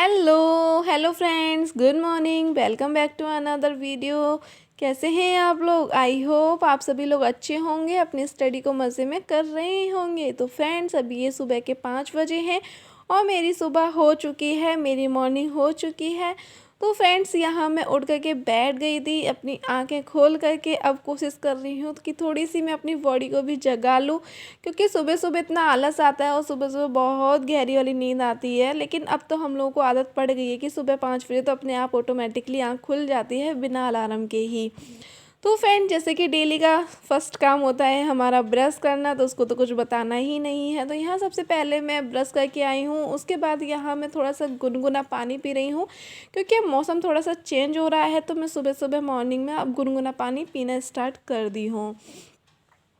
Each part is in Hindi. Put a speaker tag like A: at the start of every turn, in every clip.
A: Hello friends, good morning. Welcome back to another video. कैसे हैं आप लोग? आई होप आप सभी लोग अच्छे होंगे, अपनी स्टडी को मज़े में कर रहे होंगे। तो फ्रेंड्स, अभी ये सुबह के 5 बजे हैं और मेरी सुबह हो चुकी है, मेरी मॉर्निंग हो चुकी है। तो फ्रेंड्स, यहाँ मैं उठ करके बैठ गई थी, अपनी आंखें खोल करके अब कोशिश कर रही हूँ कि थोड़ी सी मैं अपनी बॉडी को भी जगा लूँ, क्योंकि सुबह सुबह इतना आलस आता है और सुबह सुबह बहुत गहरी वाली नींद आती है। लेकिन अब तो हम लोगों को आदत पड़ गई है कि सुबह 5 बजे तो अपने आप ऑटोमेटिकली आँख खुल जाती है बिना अलार्म के ही। तो फ्रेंड, जैसे कि डेली का फर्स्ट काम होता है हमारा ब्रश करना, तो उसको तो कुछ बताना ही नहीं है। तो यहाँ सबसे पहले मैं ब्रश करके आई हूँ, उसके बाद यहाँ मैं थोड़ा सा गुनगुना पानी पी रही हूँ, क्योंकि मौसम थोड़ा सा चेंज हो रहा है। तो मैं सुबह सुबह मॉर्निंग में अब गुनगुना पानी पीना स्टार्ट कर दी हूँ।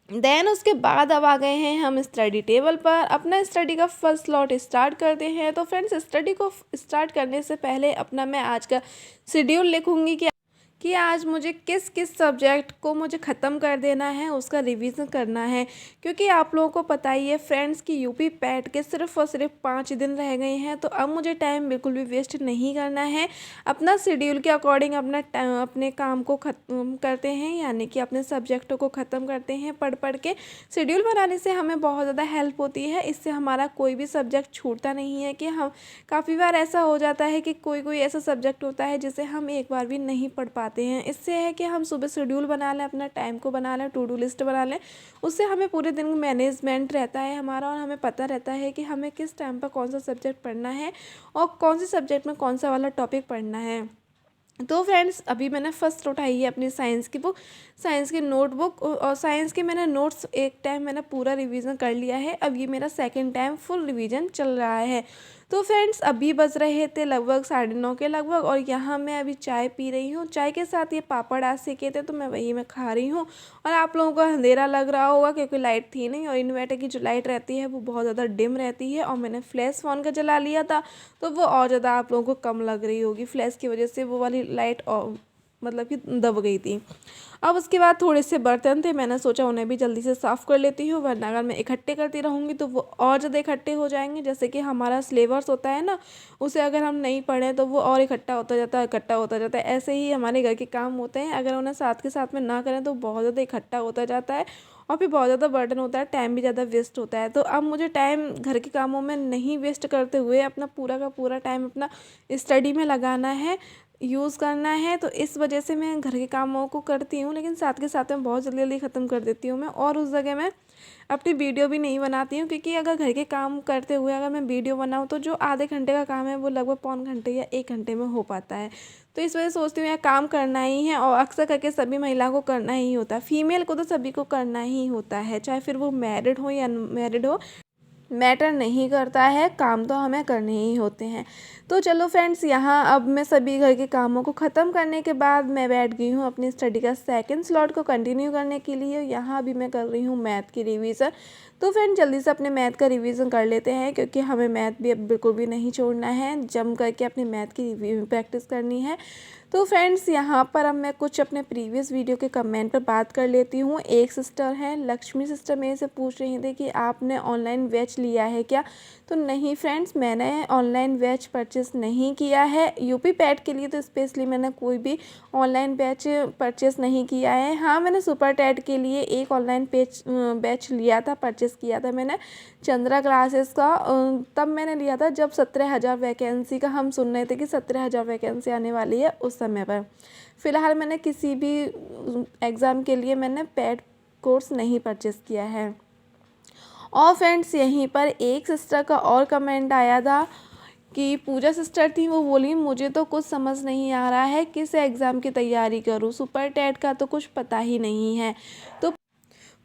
A: देन उसके बाद अब आ गए हैं हम स्टडी टेबल पर, अपना स्टडी का फर्स्ट स्लॉट स्टार्ट करते हैं। तो फ्रेंड्स, स्टडी को स्टार्ट करने से पहले अपना मैं आज का शेड्यूल लिखूंगी कि आज मुझे किस किस सब्जेक्ट को मुझे ख़त्म कर देना है, उसका रिवीजन करना है। क्योंकि आप लोगों को पता ही है फ्रेंड्स कि यूपी पैट के सिर्फ और सिर्फ 5 दिन रह गए हैं। तो अब मुझे टाइम बिल्कुल भी वेस्ट नहीं करना है। अपना शेड्यूल के अकॉर्डिंग अपने काम को ख़त्म करते हैं, यानी कि अपने सब्जेक्टों को ख़त्म करते हैं पढ़ पढ़ के। शेड्यूल बनाने से हमें बहुत ज़्यादा हेल्प होती है, इससे हमारा कोई भी सब्जेक्ट छूटता नहीं है। कि हम काफ़ी बार ऐसा हो जाता है कि कोई कोई ऐसा सब्जेक्ट होता है जिसे हम एक बार भी नहीं पढ़ पाते हैं। इससे है कि हम सुबह शेड्यूल बना लें, अपना टाइम को बना लें, टू डू लिस्ट बना लें। उससे हमें पूरे दिन मैनेजमेंट रहता है हमारा, और हमें पता रहता है कि हमें किस टाइम पर कौन सा सब्जेक्ट पढ़ना है और कौन से सब्जेक्ट में कौन सा वाला टॉपिक पढ़ना है। तो फ्रेंड्स, अभी मैंने फर्स्ट उठाई है अपनी साइंस की बुक, साइंस की नोटबुक, और साइंस के मैंने नोट्स एक टाइम मैंने पूरा रिवीजन कर लिया है। अब ये मेरा सेकंड टाइम फुल रिवीजन चल रहा है। तो फ्रेंड्स, अभी बज रहे थे लगभग 9:30 के लगभग, और यहाँ मैं अभी चाय पी रही हूँ। चाय के साथ ये पापड़ आज सेके थे, तो मैं खा रही हूँ। और आप लोगों को अंधेरा लग रहा होगा क्योंकि लाइट थी नहीं, और इन्वर्टर की जो लाइट रहती है वो बहुत ज़्यादा डिम रहती है, और मैंने फ्लैश फ़ोन का जला लिया था, तो वो और ज़्यादा आप लोगों को कम लग रही होगी। फ्लैश की वजह से वो वाली लाइट मतलब कि दब गई थी। अब उसके बाद थोड़े से बर्तन थे, मैंने सोचा उन्हें भी जल्दी से साफ़ कर लेती हूँ, वरना अगर मैं इकट्ठे करती रहूँगी तो वो और ज़्यादा इकट्ठे हो जाएंगे। जैसे कि हमारा सिलेबस होता है ना, उसे अगर हम नहीं पढ़ें तो वो और इकट्ठा होता जाता है, इकट्ठा होता जाता है। ऐसे ही हमारे घर के काम होते हैं, अगर उन्हें साथ के साथ में ना करें तो बहुत ज़्यादा इकट्ठा होता जाता है, और फिर बहुत ज़्यादा बर्डन होता है, टाइम भी ज़्यादा वेस्ट होता है। तो अब मुझे टाइम घर के कामों में नहीं वेस्ट करते हुए अपना पूरा का पूरा टाइम अपना स्टडी में लगाना है, यूज़ करना है। तो इस वजह से मैं घर के कामों को करती हूँ, लेकिन साथ के साथ में बहुत जल्दी जल्दी ख़त्म कर देती हूँ मैं, और उस जगह मैं अपनी वीडियो भी नहीं बनाती हूँ। क्योंकि अगर घर के काम करते हुए अगर मैं वीडियो बनाऊँ तो जो आधे घंटे का काम है वो लगभग पौन घंटे या 1 घंटे में हो पाता है। तो इस वजह से सोचती हूँ यार, काम करना ही है, और अक्सर करके सभी महिला को करना ही होता है। फीमेल को तो सभी को करना ही होता है, चाहे फिर वो मैरिड हो या अनमैरिड हो, मैटर नहीं करता है, काम तो हमें करने ही होते हैं। तो चलो फ्रेंड्स, यहाँ अब मैं सभी घर के कामों को ख़त्म करने के बाद मैं बैठ गई हूँ अपनी स्टडी का सेकंड स्लॉट को कंटिन्यू करने के लिए। यहाँ अभी मैं कर रही हूँ मैथ की रिवीज़न। तो फ्रेंड, जल्दी से अपने मैथ का रिवीज़न कर लेते हैं, क्योंकि हमें मैथ भी अब बिल्कुल भी नहीं छोड़ना है, जम करके अपनी मैथ की प्रैक्टिस करनी है। तो फ्रेंड्स, यहाँ पर अब मैं कुछ अपने प्रीवियस वीडियो के कमेंट पर बात कर लेती हूँ। एक सिस्टर हैं, लक्ष्मी सिस्टर, मेरे से पूछ रही थी कि आपने ऑनलाइन बैच लिया है क्या? तो नहीं फ्रेंड्स, मैंने ऑनलाइन बैच परचेस नहीं किया है। यूपी पैट के लिए तो स्पेशली मैंने कोई भी ऑनलाइन बैच परचेस नहीं किया है। हाँ, मैंने सुपर टेट के लिए एक ऑनलाइन बैच लिया था, परचेस किया था मैंने चंद्रा क्लासेस का। तब मैंने लिया था जब 17,000 वैकेंसी का हम सुन रहे थे कि 17,000 वैकेंसी आने वाली है उस समय पर। फ़िलहाल मैंने किसी भी एग्ज़ाम के लिए मैंने पेड कोर्स नहीं परचेस किया है। और फ्रेंड्स, यहीं पर एक सिस्टर का और कमेंट आया था कि पूजा सिस्टर थी, वो बोली मुझे तो कुछ समझ नहीं आ रहा है, किस एग्ज़ाम की तैयारी करूँ, सुपर टेट का तो कुछ पता ही नहीं है। तो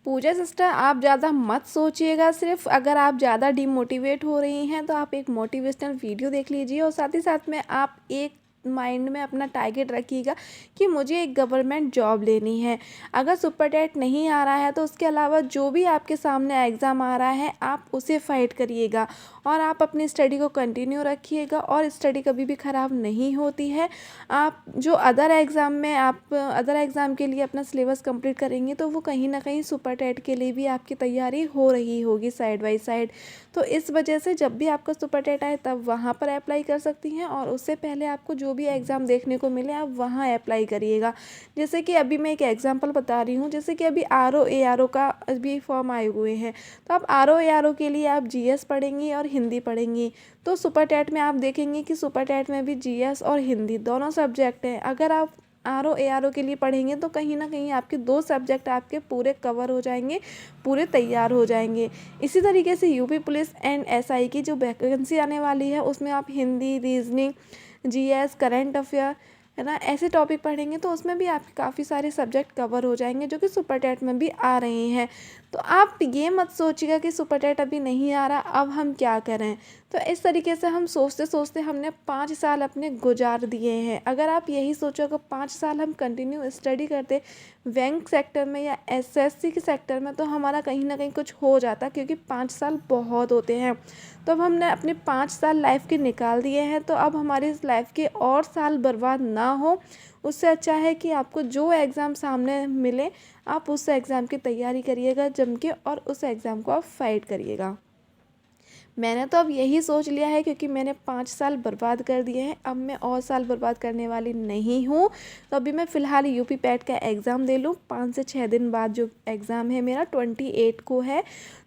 A: पूजा सिस्टर, आप ज़्यादा मत सोचिएगा। सिर्फ अगर आप ज़्यादा डिमोटिवेट हो रही हैं तो आप एक मोटिवेशनल वीडियो देख लीजिए, और साथ ही साथ में आप एक माइंड में अपना टारगेट रखिएगा कि मुझे एक गवर्नमेंट जॉब लेनी है। अगर सुपर टेट नहीं आ रहा है तो उसके अलावा जो भी आपके सामने एग्ज़ाम आ रहा है आप उसे फाइट करिएगा, और आप अपनी स्टडी को कंटिन्यू रखिएगा। और स्टडी कभी भी ख़राब नहीं होती है। आप जो अदर एग्ज़ाम के लिए अपना सिलेबस कंप्लीट करेंगे तो वो कहीं ना कहीं सुपर टेट के लिए भी आपकी तैयारी हो रही होगी साइड बाय साइड। तो इस वजह से जब भी आपका सुपर टेट आए तब वहाँ पर अप्लाई कर सकती हैं, और उससे पहले आपको जो भी एग्ज़ाम देखने को मिले आप वहाँ अप्लाई करिएगा। जैसे कि अभी मैं एक एग्जांपल बता रही हूँ, जैसे कि अभी आर ए आर ओ का अभी फॉर्म आए हुए हैं, तो आप R O A R O के लिए आप जीएस पढ़ेंगी और हिंदी पढ़ेंगी। तो सुपर टेट में आप देखेंगे कि सुपर टेट में भी जीएस और हिंदी दोनों सब्जेक्ट हैं। अगर आप R O A R O के लिए पढ़ेंगे तो कहीं ना कहीं आपके 2 सब्जेक्ट आपके पूरे कवर हो जाएंगे, पूरे तैयार हो जाएंगे। इसी तरीके से यूपी पुलिस एंड एसआई की जो वैकेंसी आने वाली है उसमें आप Hindi, reasoning, GS, current affair, है ना, ऐसे टॉपिक पढ़ेंगे तो उसमें भी आपके काफ़ी सारे सब्जेक्ट कवर हो जाएंगे जो कि सुपर टेट में भी आ रहे हैं। तो आप ये मत सोचिएगा कि सुपर टेट अभी नहीं आ रहा, अब हम क्या करें। तो इस तरीके से हम सोचते सोचते हमने 5 साल अपने गुजार दिए हैं। अगर आप यही सोचोगे 5 साल हम कंटिन्यू स्टडी करते बैंक सेक्टर में या एसएससी के सेक्टर में, तो हमारा कहीं ना कहीं कुछ हो जाता, क्योंकि 5 साल बहुत होते हैं। तो अब हमने अपने 5 साल लाइफ के निकाल दिए हैं, तो अब हमारी इस लाइफ के और साल बर्बाद ना हो, उससे अच्छा है कि आपको जो एग्ज़ाम सामने मिले आप उस एग्ज़ाम की तैयारी करिएगा जम के, और उस एग्ज़ाम को आप फाइट करिएगा। मैंने तो अब यही सोच लिया है, क्योंकि मैंने 5 साल बर्बाद कर दिए हैं, अब मैं और साल बर्बाद करने वाली नहीं हूँ। तो अभी मैं फ़िलहाल यूपी पैट का एग्ज़ाम दे लूँ, 5 से 6 दिन बाद जो एग्ज़ाम है मेरा 28 को है,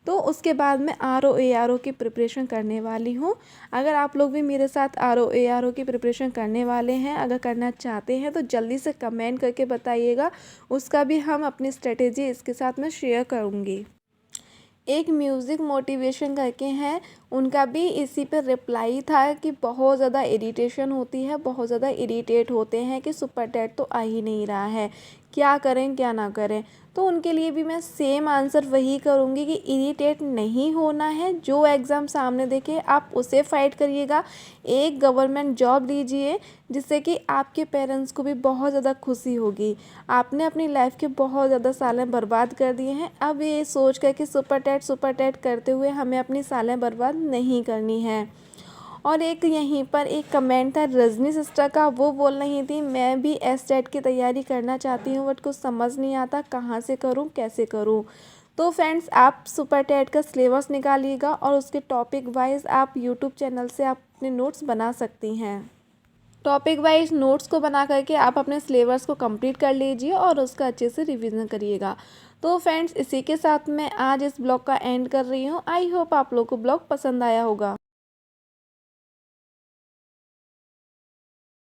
A: तो उसके बाद मैं R O A R O की प्रिपरेशन करने वाली हूँ। अगर आप लोग भी मेरे साथ R O A R O की प्रिपरेशन करने वाले हैं, अगर करना चाहते हैं तो जल्दी से कमेंट करके बताइएगा, उसका भी हम अपनी स्ट्रेटेजी इसके साथ मैं शेयर करूँगी। एक म्यूज़िक मोटिवेशन करके हैं, उनका भी इसी पे रिप्लाई था कि बहुत ज़्यादा इरिटेशन होती है, बहुत ज़्यादा इरिटेट होते हैं कि सुपर टेट तो आ ही नहीं रहा है, क्या करें क्या ना करें। तो उनके लिए भी मैं सेम आंसर वही करूँगी कि इरिटेट नहीं होना है, जो एग्ज़ाम सामने देखे आप उसे फाइट करिएगा। एक गवर्नमेंट जॉब लीजिए जिससे कि आपके पेरेंट्स को भी बहुत ज़्यादा खुशी होगी। आपने अपनी लाइफ के बहुत ज़्यादा सालें बर्बाद कर दिए हैं, अब ये सोच कर कि सुपर टेट करते हुए हमें अपनी सालें बर्बाद नहीं करनी है। और एक यहीं पर एक कमेंट था रजनी सिस्टर का, वो बोल रही थी मैं भी एस टेट की तैयारी करना चाहती हूँ बट कुछ समझ नहीं आता कहाँ से करूँ कैसे करूँ। तो फ्रेंड्स आप सुपर टेट का सिलेबस निकालिएगा और उसके टॉपिक वाइज आप यूट्यूब चैनल से आप अपने नोट्स बना सकती हैं। टॉपिक वाइज नोट्स को बना करके आप अपने सिलेबस को कंप्लीट कर लीजिए और उसका अच्छे से रिवीजन करिएगा। तो फ्रेंड्स इसी के साथ मैं आज इस ब्लॉग का एंड कर रही हूँ। आई होप आप लोग को ब्लॉग पसंद आया होगा।